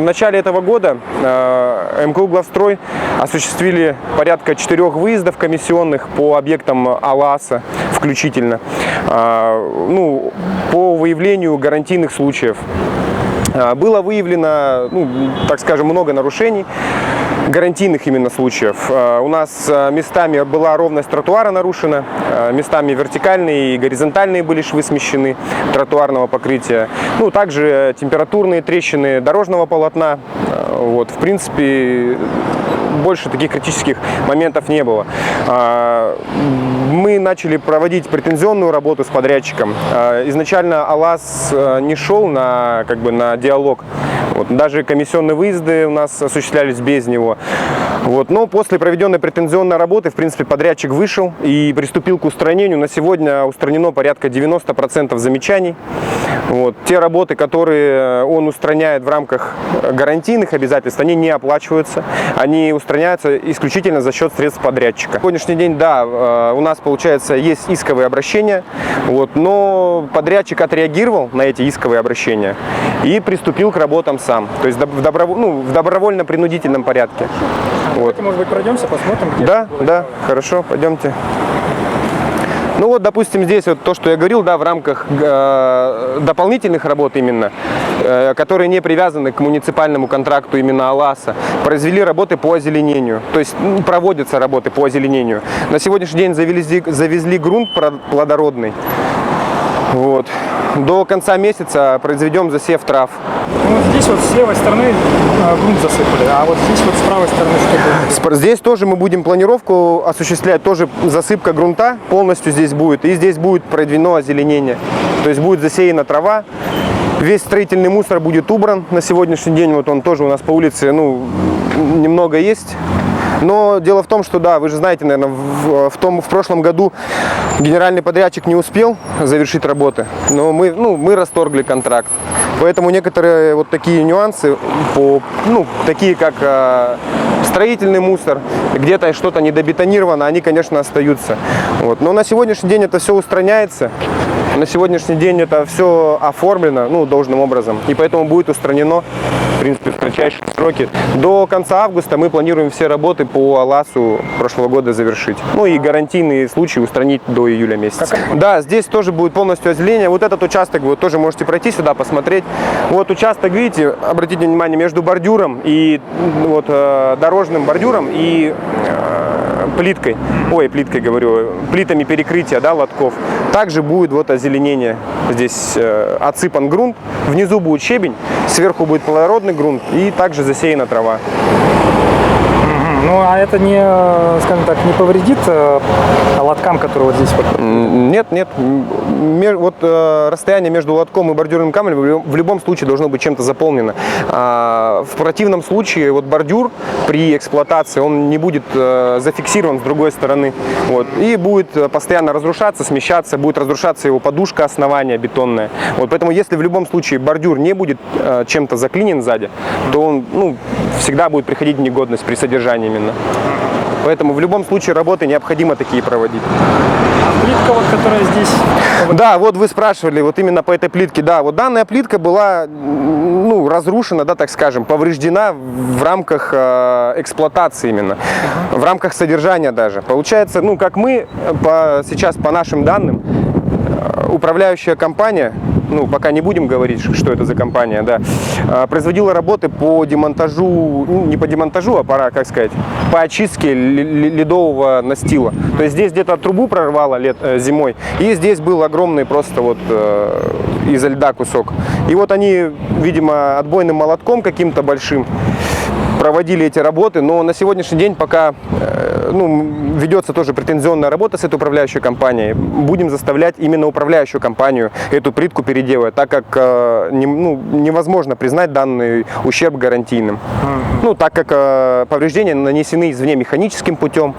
начале этого года МКУ «Главстрой» осуществили порядка 4 выездов комиссионных по объектам АЛАСа включительно, по выявлению гарантийных случаев. Было выявлено, так скажем, много нарушений, гарантийных именно случаев. У нас местами была ровность тротуара нарушена, местами вертикальные и горизонтальные были швы смещены тротуарного покрытия. Также температурные трещины дорожного полотна. В принципе, больше таких критических моментов не было. Мы начали проводить претензионную работу с подрядчиком. Изначально АЛАС не шел на диалог. Даже комиссионные выезды у нас осуществлялись без него. Но после проведенной претензионной работы, в принципе, подрядчик вышел и приступил к устранению. На сегодня устранено порядка 90% замечаний. Те работы, которые он устраняет в рамках гарантийных обязательств, они не оплачиваются. Они устраняются исключительно за счет средств подрядчика. На сегодняшний день, да, у нас, получается, есть исковые обращения, но подрядчик отреагировал на эти исковые обращения и приступил к работам сам. То есть в добровольно-принудительном порядке. Давайте, может быть, пройдемся, посмотрим. Да, хорошо, пойдемте. Допустим, здесь то, что я говорил, в рамках дополнительных работ именно, которые не привязаны к муниципальному контракту именно АЛАСа, произвели работы по озеленению. То есть проводятся работы по озеленению. На сегодняшний день завезли грунт плодородный. До конца месяца произведем засев трав. Здесь с левой стороны грунт засыпали, а здесь с правой стороны что будет? Здесь тоже мы будем планировку осуществлять, тоже засыпка грунта полностью здесь будет, и здесь будет проведено озеленение. То есть будет засеяна трава, весь строительный мусор будет убран на сегодняшний день, он тоже у нас по улице, немного есть. Но дело в том, что, да, вы же знаете, наверное, в прошлом году генеральный подрядчик не успел завершить работы, но мы расторгли контракт. Поэтому некоторые такие нюансы, такие как строительный мусор, где-то что-то недобетонировано, они, конечно, остаются. Но на сегодняшний день это все устраняется. На сегодняшний день это все оформлено должным образом, и поэтому будет устранено, в принципе, в кратчайшие сроки. До конца августа мы планируем все работы по АЛАСу прошлого года завершить. И гарантийные случаи устранить до июля месяца. Да, здесь тоже будет полностью озеленение. Этот участок вы тоже можете пройти сюда, посмотреть. Участок, видите, обратите внимание, между бордюром и дорожным бордюром и плитами перекрытия, лотков. Также будет озеленение. Здесь отсыпан грунт, внизу будет щебень, сверху будет плодородный грунт и также засеяна трава. А это не, скажем так, не повредит лоткам, которые здесь? Нет. Расстояние между лотком и бордюрным камнем в любом случае должно быть чем-то заполнено. В противном случае бордюр при эксплуатации он не будет зафиксирован с другой стороны. И будет постоянно разрушаться, смещаться, будет разрушаться его подушка основания бетонная. Поэтому если в любом случае бордюр не будет чем-то заклинен сзади, то он всегда будет приходить в негодность при содержании именно. Поэтому в любом случае работы необходимо такие проводить. А плитка, которая здесь? Да, вы спрашивали, именно по этой плитке. Да, данная плитка была, разрушена, так скажем, повреждена в рамках эксплуатации именно, в рамках содержания даже. Получается, как мы сейчас по нашим данным, управляющая компания, пока не будем говорить, что это за компания, да, производила работы по демонтажу, не по демонтажу, а по очистке ледового настила. То есть здесь где-то трубу прорвало зимой, и здесь был огромный просто изо льда кусок. И они, видимо, отбойным молотком каким-то большим проводили эти работы, но на сегодняшний день пока ведется тоже претензионная работа с этой управляющей компанией. Будем заставлять именно управляющую компанию эту плитку переделывать, так как невозможно признать данный ущерб гарантийным. Так как повреждения нанесены извне механическим путем,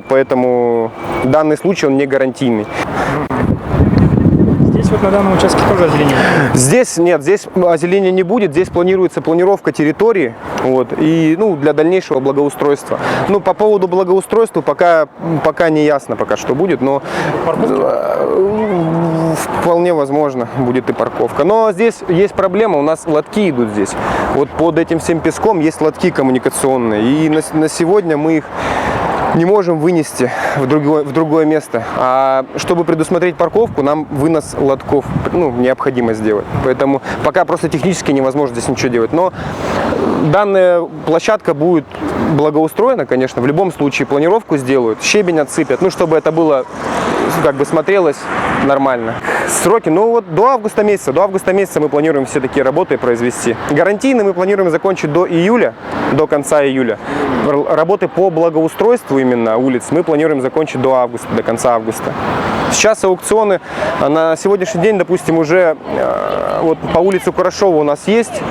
поэтому данный случай он не гарантийный. Здесь на данном участке тоже озеленение? Здесь нет, здесь озеленения не будет. Здесь планируется планировка территории и для дальнейшего благоустройства. По поводу благоустройства пока не ясно, что будет, но вполне возможно будет и парковка. Но здесь есть проблема, у нас лотки идут здесь. Вот под этим всем песком есть лотки коммуникационные. И на сегодня мы их не можем вынести в другое место. А чтобы предусмотреть парковку, нам вынос лотков необходимо сделать. Поэтому пока просто технически невозможно здесь ничего делать. Но данная площадка будет благоустроена, конечно. В любом случае планировку сделают, щебень отсыпят, чтобы это было, смотрелось нормально. Сроки, до августа месяца мы планируем все такие работы произвести. Гарантийно мы планируем закончить до июля, до конца июля. Работы по благоустройству именно улиц мы планируем закончить до конца августа. Сейчас аукционы на сегодняшний день, допустим, уже вот по улице Курашова у нас есть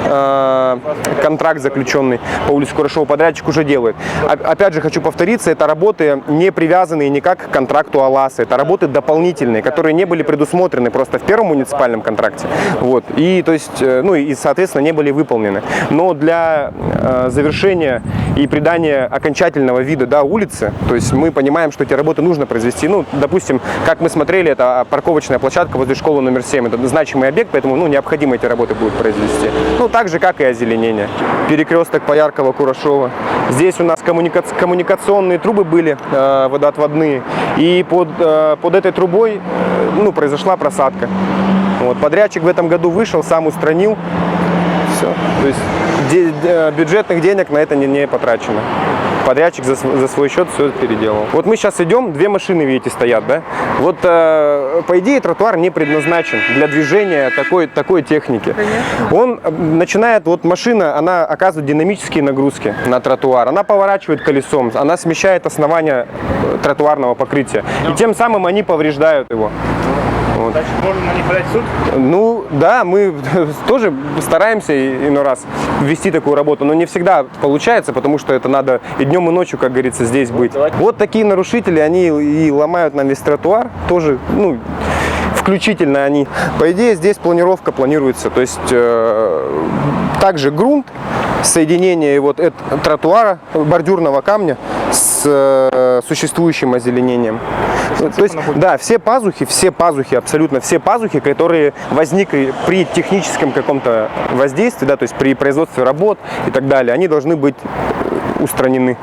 контракт заключенный, по улице Курашова подрядчик уже делает. Опять же хочу повториться, это работы не привязанные никак к контракту АЛАСа, это работы дополнительные, которые не были предусмотрены просто в первом муниципальном контракте, и то есть, и соответственно не были выполнены. Но для завершения и придания окончательного вида улицы, то есть мы понимаем, что эти работы нужно произвести. Допустим, как мы смотрели, это парковочная площадка возле школы номер 7, это значимый объект, поэтому необходимо эти работы будут произвести. Так же, как и озеленение. Перекресток Пояркова-Курашова. Здесь у нас коммуникационные трубы были, водоотводные, и под этой трубой произошла просадка. Подрядчик в этом году вышел, сам устранил. Все. То есть бюджетных денег на это не потрачено. Подрядчик за свой счет все переделал. Мы сейчас идем, 2 машины, видите, стоят, да? По идее, тротуар не предназначен для движения такой техники. Он начинает, машина, она оказывает динамические нагрузки на тротуар, она поворачивает колесом, она смещает основание тротуарного покрытия. И тем самым они повреждают его. Дальше можно на них подать в суд? Да, мы тоже стараемся иной раз ввести такую работу, но не всегда получается, потому что это надо и днем, и ночью, как говорится, здесь быть. Вот такие нарушители, они и ломают нам весь тротуар, тоже, включительно они. По идее, здесь планировка планируется, то есть также грунт, соединение тротуара, бордюрного камня с существующим озеленением. То есть, да, все пазухи, абсолютно все пазухи, которые возникли при техническом каком-то воздействии, да, то есть при производстве работ и так далее, они должны быть устранены.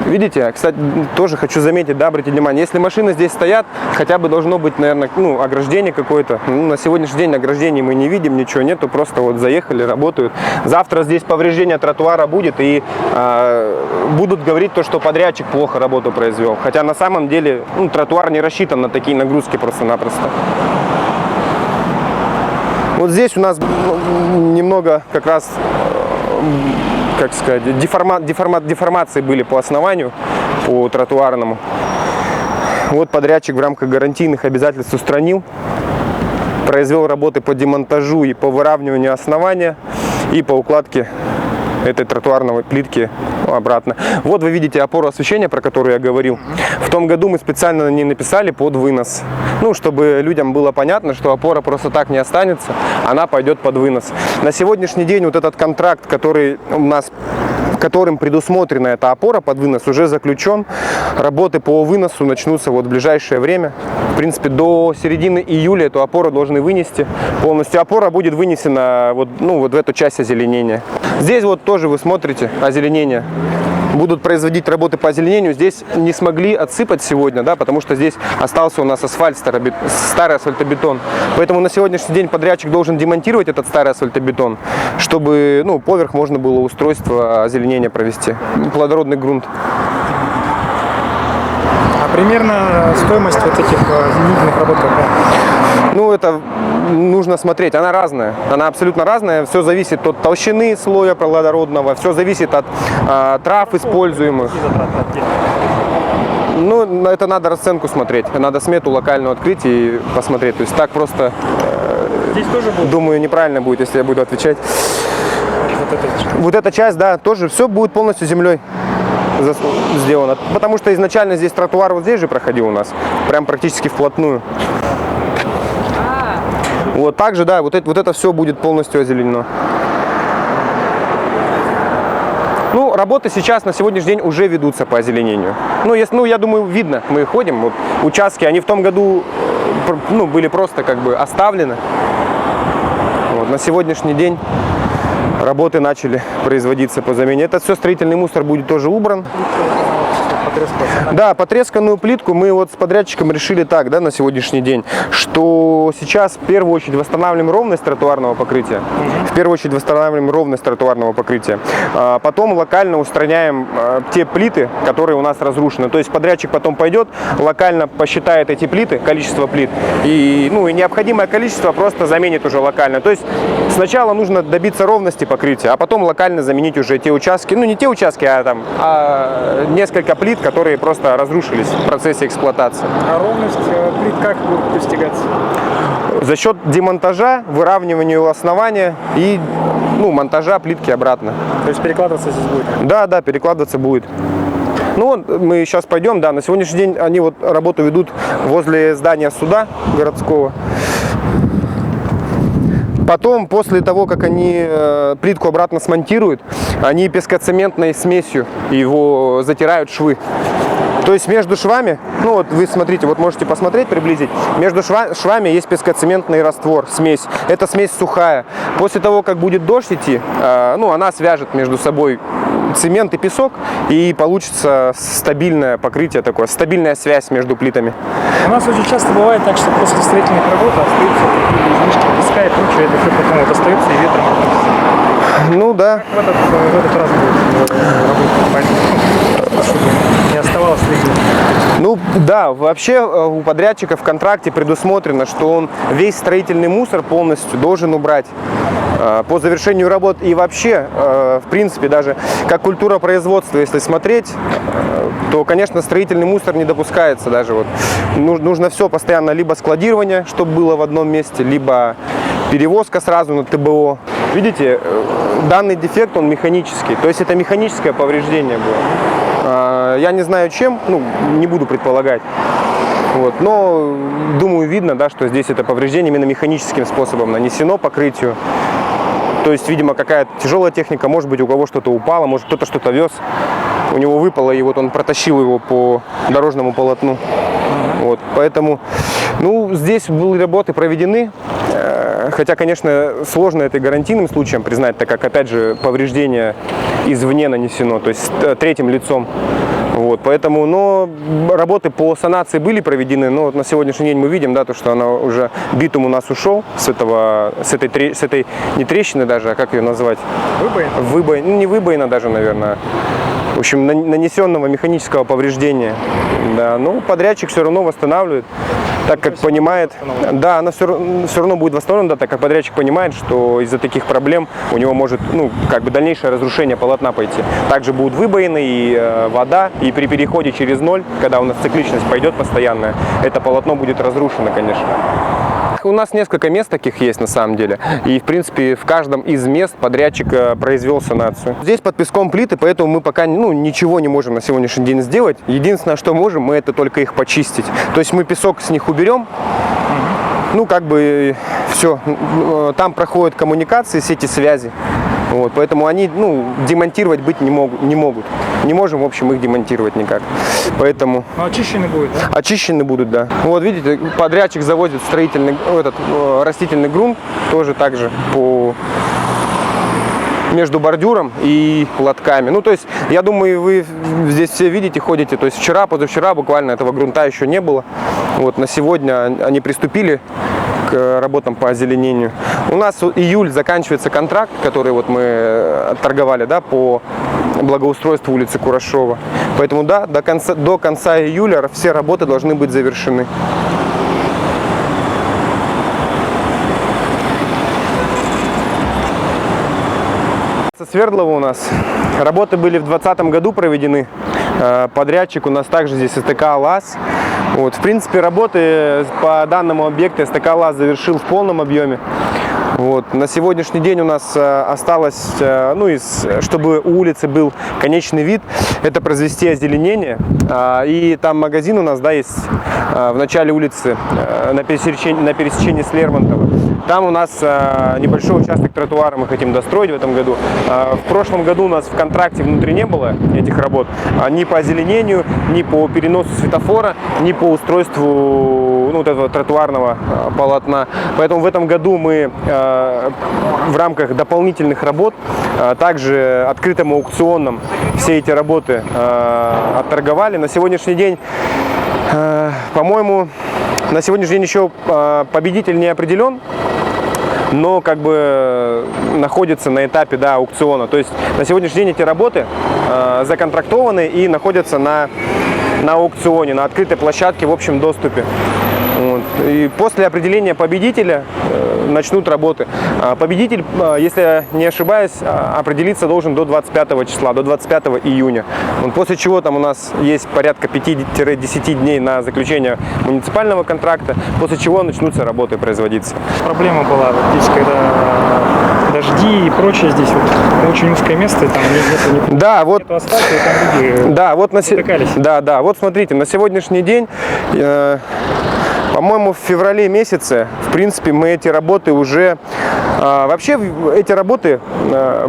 Видите, кстати, тоже хочу заметить, да, обратите внимание, если машины здесь стоят, хотя бы должно быть, наверное, ограждение какое-то. На сегодняшний день ограждений мы не видим, ничего нету, просто заехали, работают. Завтра здесь повреждение тротуара будет, и будут говорить то, что подрядчик плохо работу произвел. Хотя на самом деле тротуар не рассчитан на такие нагрузки просто-напросто. Здесь у нас немного как раз, как сказать, деформации были по основанию, по тротуарному. Подрядчик в рамках гарантийных обязательств устранил, произвел работы по демонтажу и по выравниванию основания и по укладке этой тротуарной плитки обратно. Вы видите опору освещения, про которую я говорил. В том году мы специально на ней написали под вынос. Чтобы людям было понятно, что опора просто так не останется, она пойдет под вынос. На сегодняшний день этот контракт, которым предусмотрена эта опора под вынос, уже заключен. Работы по выносу начнутся в ближайшее время. В принципе, до середины июля эту опору должны вынести полностью. Опора будет вынесена в эту часть озеленения. Здесь тоже вы смотрите озеленение. Будут производить работы по озеленению. Здесь не смогли отсыпать сегодня, да, потому что здесь остался у нас асфальт, старый асфальтобетон. Поэтому на сегодняшний день подрядчик должен демонтировать этот старый асфальтобетон, чтобы поверх можно было устройство озеленения провести. Плодородный грунт. А примерно стоимость этих зеленительных работ какая? Это нужно смотреть, она разная, она абсолютно разная, все зависит от толщины слоя плодородного, все зависит от трав используемых. Это надо расценку смотреть, надо смету локальную открыть и посмотреть, то есть так просто, здесь тоже будет? Думаю, неправильно будет, если я буду отвечать. Эта часть, да, тоже все будет полностью землей сделано, потому что изначально здесь тротуар здесь же проходил у нас, прям практически вплотную. Также, да, это все будет полностью озеленено. Ну, работы сейчас на сегодняшний день уже ведутся по озеленению. Я думаю, видно, мы ходим, вот, участки, они в том году были просто как бы оставлены. Вот, на сегодняшний день работы начали производиться по замене. Этот все строительный мусор будет тоже убран. Да, потресканную плитку мы вот с подрядчиком решили так, да, на сегодняшний день, что сейчас в первую очередь восстанавливаем ровность тротуарного покрытия. В первую очередь восстанавливаем ровность тротуарного покрытия. Потом локально устраняем те плиты, которые у нас разрушены. То есть подрядчик потом пойдет, локально посчитает эти плиты, количество плит, и необходимое количество просто заменит уже локально. То есть сначала нужно добиться ровности покрытия, а потом локально заменить уже те участки, не те участки, а несколько плит, которые просто разрушились в процессе эксплуатации. А ровность плит как будет достигаться? За счет демонтажа, выравнивания у основания и монтажа плитки обратно. То есть перекладываться здесь будет? Да, перекладываться будет. Мы сейчас пойдем, да, на сегодняшний день они вот работу ведут возле здания суда городского. Потом, после того, как они плитку обратно смонтируют, они пескоцементной смесью его затирают швы. То есть между швами, вы смотрите, вот можете посмотреть, приблизить, между швами есть пескоцементный раствор, смесь. Это смесь сухая. После того, как будет дождь идти, она свяжет между собой цемент и песок, и получится стабильное покрытие такое, стабильная связь между плитами. У нас очень часто бывает так, что после строительных работ остаются такие излишки песка и прочее, это все потом вот остается и ветром относится. Ну да. В этот раз будет работать, чтобы не оставалось следов. Да, вообще у подрядчика в контракте предусмотрено, что он весь строительный мусор полностью должен убрать по завершению работ. И вообще, в принципе, даже как культура производства, если смотреть, то, конечно, строительный мусор не допускается даже. Вот. Нужно все постоянно либо складирование, чтобы было в одном месте, либо перевозка сразу на ТБО. Видите, данный дефект, он механический, то есть это механическое повреждение было. Я не знаю чем, не буду предполагать. Вот, но думаю, видно, да, что здесь это повреждение именно механическим способом нанесено покрытию. То есть, видимо, какая-то тяжелая техника, может быть, у кого что-то упало, может, кто-то что-то вез, у него выпало, и вот он протащил его по дорожному полотну. Вот, поэтому, здесь были работы проведены, хотя, конечно, сложно это гарантийным случаем признать, так как, опять же, повреждение извне нанесено, то есть третьим лицом. Вот, поэтому, работы по санации были проведены, но вот на сегодняшний день мы видим, да, то, что она уже, битум у нас ушел с этой не трещины даже, а как ее назвать? Выбоина, не выбоина даже, наверное. В общем, нанесенного механического повреждения. Да, подрядчик все равно восстанавливает, так как понимает, да, она все равно будет восстановлена, да, так как подрядчик понимает, что из-за таких проблем у него может, дальнейшее разрушение полотна пойти. Также будут выбоины и вода, и при переходе через ноль, когда у нас цикличность пойдет постоянная, это полотно будет разрушено, конечно. У нас несколько мест таких есть на самом деле, и в принципе в каждом из мест подрядчик произвел санацию. Здесь под песком плиты, поэтому мы пока ничего не можем на сегодняшний день сделать. Единственное, что можем, мы это только их почистить. То есть мы песок с них уберем, все, там проходят коммуникации, сети связи. Вот, поэтому они демонтировать быть не могут. Не можем, в общем, их демонтировать никак. Поэтому... Но очищены будут, да? Очищены будут, да. Вот видите, подрядчик завозит растительный грунт, тоже так же между бордюром и лотками. То есть, я думаю, вы здесь все видите, ходите. То есть вчера, позавчера буквально этого грунта еще не было. Вот на сегодня они приступили к работам по озеленению. У нас июль заканчивается контракт, который вот мы торговали, да, по благоустройству улицы Курашова. Поэтому да, до конца июля все работы должны быть завершены. Свердлова у нас. Работы были в 2020 году проведены. Подрядчик у нас также здесь СТК «ЛАЗ». Вот, в принципе, работы по данному объекту СТК «ЛАЗ» завершил в полном объеме. Вот. На сегодняшний день у нас осталось, чтобы у улицы был конечный вид, это произвести озеленение. И там магазин у нас, да, есть в начале улицы на пересечении с Лермонтова. Там у нас небольшой участок тротуара мы хотим достроить в этом году. В прошлом году у нас в контракте внутри не было этих работ ни по озеленению, ни по переносу светофора, ни по устройству вот этого тротуарного полотна. Поэтому в этом году мы в рамках дополнительных работ, также открытым аукционом, все эти работы отторговали. На сегодняшний день, по-моему, на сегодняшний день еще победитель не определен, но как бы находится на этапе, да, аукциона. То есть на сегодняшний день эти работы законтрактованы и находятся на аукционе, на открытой площадке в общем доступе. Вот. И после определения победителя начнут работы. Победитель, если я не ошибаюсь, определиться должен до 25 числа, до 25 июня. Вот. После чего там у нас есть порядка 5-10 дней на заключение муниципального контракта, после чего начнутся работы производиться. Проблема была вот здесь, когда дожди и прочее, здесь вот очень узкое место, и там нет да, вот, асфальта, и там люди да, вот натыкались. да, вот смотрите, на сегодняшний день, по-моему, в феврале месяце, в принципе, мы эти работы уже... Вообще, эти работы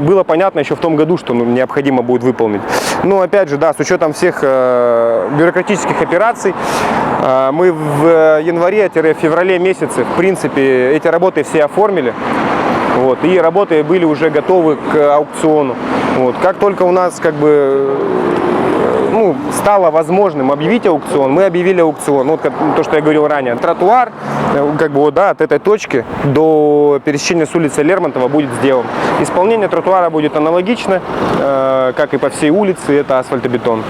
было понятно еще в том году, что необходимо будет выполнить. Но, опять же, да, с учетом всех бюрократических операций, мы в январе-феврале месяце, в принципе, эти работы все оформили. Вот, и работы были уже готовы к аукциону. Вот. Как только у нас как бы стало возможным объявить аукцион, мы объявили аукцион. Вот то, что я говорил ранее. Тротуар как бы, вот, да, от этой точки до пересечения с улицы Лермонтова будет сделан. Исполнение тротуара будет аналогично, как и по всей улице, это асфальтобетон.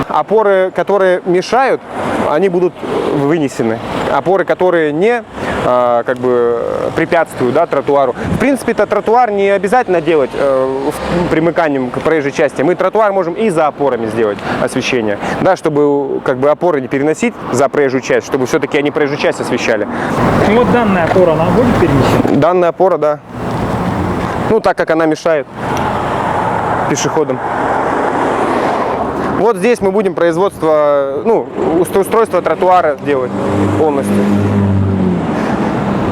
Опоры, которые мешают, они будут вынесены. Опоры, которые не как бы препятствуют, да, тротуару. В принципе, это тротуар не обязательно делать примыканием к проезжей части. Мы тротуар можем и за опорами сделать освещение, да, чтобы как бы опоры не переносить за проезжую часть, чтобы все-таки они проезжую часть освещали. И вот данная опора, она будет перенесена? Данная опора, да. Ну, так как она мешает пешеходам. Вот здесь мы будем устройство тротуара делать полностью.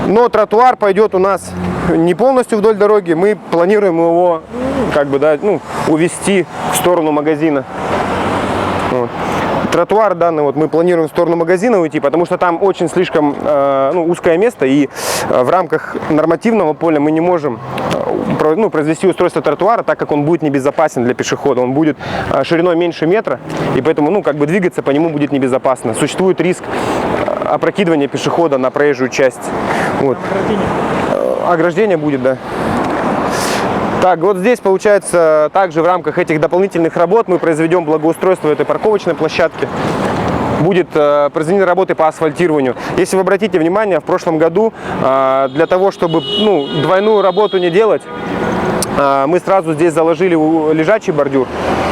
Но тротуар пойдет у нас не полностью вдоль дороги, мы планируем его как бы, да, увести в сторону магазина. Вот. Тротуар данный вот мы планируем в сторону магазина уйти, потому что там очень слишком узкое место, и в рамках нормативного поля мы не можем произвести устройство тротуара, так как он будет небезопасен для пешехода. Он будет шириной меньше метра, и поэтому как бы двигаться по нему будет небезопасно. Существует риск опрокидывания пешехода на проезжую часть. Вот. Ограждение будет, да. Так, вот здесь, получается, также в рамках этих дополнительных работ мы произведем благоустройство этой парковочной площадки. Будет произведены работы по асфальтированию. Если вы обратите внимание, в прошлом году для того, чтобы двойную работу не делать, мы сразу здесь заложили лежачий бордюр.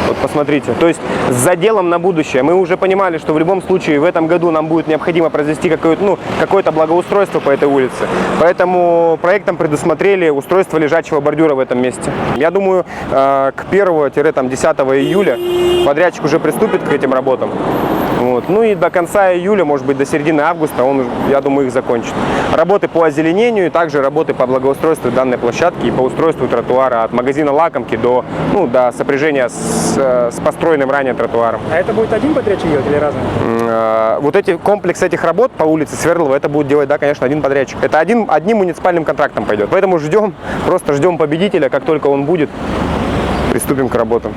Вот посмотрите. То есть с заделом на будущее. Мы уже понимали, что в любом случае в этом году нам будет необходимо произвести какое-то благоустройство по этой улице. Поэтому проектом предусмотрели устройство лежачего бордюра в этом месте. Я думаю, к 1-10 июля подрядчик уже приступит к этим работам. Вот. Ну и до конца июля, может быть, до середины августа он, я думаю, их закончит. Работы по озеленению, также работы по благоустройству данной площадки и по устройству тротуара от магазина Лакомки до сопряжения с построенным ранее тротуаром. А это будет один подрядчик делать или разные? Вот комплекс этих работ по улице Свердлова, это будет делать, да, конечно, один подрядчик. Это одним муниципальным контрактом пойдет. Поэтому просто ждем победителя, как только он будет, приступим к работам.